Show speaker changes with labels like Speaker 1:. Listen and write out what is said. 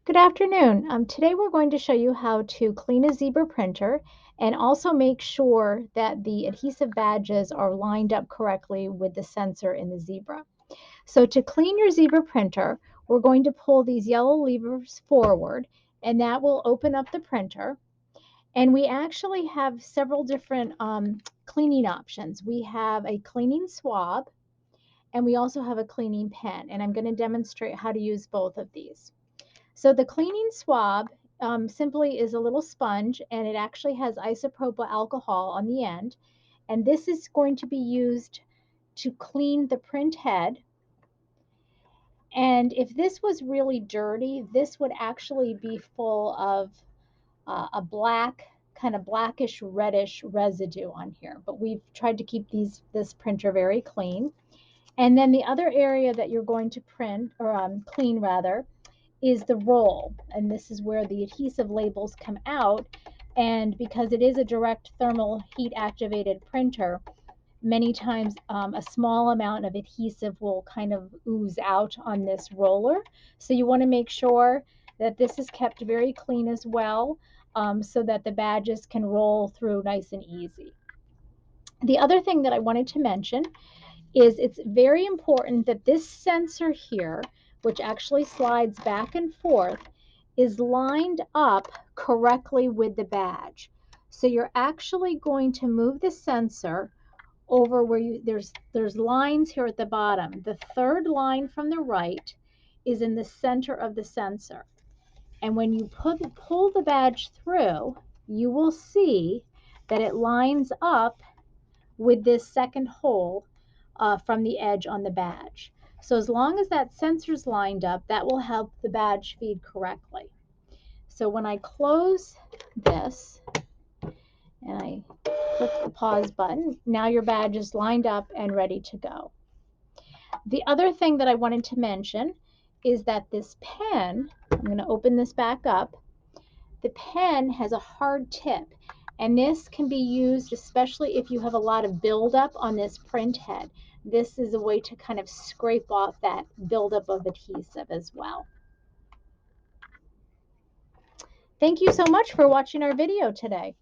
Speaker 1: Good afternoon. Today we're going to show you how to clean a zebra printer and also make sure that the adhesive badges are lined up correctly with the sensor in the zebra. So to clean your zebra printer, we're going to pull these yellow levers forward and that will open up the printer. And we actually have several different cleaning options. We have a cleaning swab and we also have a cleaning pen. And I'm going to demonstrate how to use both of these. So the cleaning swab simply is a little sponge and it actually has isopropyl alcohol on the end. And this is going to be used to clean the print head. And if this was really dirty, this would actually be full of a black, kind of blackish reddish residue on here. But we've tried to keep this printer very clean. And then the other area that you're going to print, or clean rather, is the roll. And this is where the adhesive labels come out. And because it is a direct thermal heat activated printer, many times a small amount of adhesive will kind of ooze out on this roller. So you want to make sure that this is kept very clean as well, so that the badges can roll through nice and easy. The other thing that I wanted to mention is it's very important that this sensor here, which actually slides back and forth, is lined up correctly with the badge. So you're actually going to move the sensor over where there's lines here at the bottom. The third line from the right is in the center of the sensor. And when you pull the badge through, you will see that it lines up with this second hole from the edge on the badge. So as long as that sensor's lined up, that will help the badge feed correctly. So when I close this and I click the pause button, now your badge is lined up and ready to go. The other thing that I wanted to mention is that this pen, I'm going to open this back up, the pen has a hard tip, and this can be used especially if you have a lot of buildup on this print head. This is a way to kind of scrape off that buildup of adhesive as well. Thank you so much for watching our video today.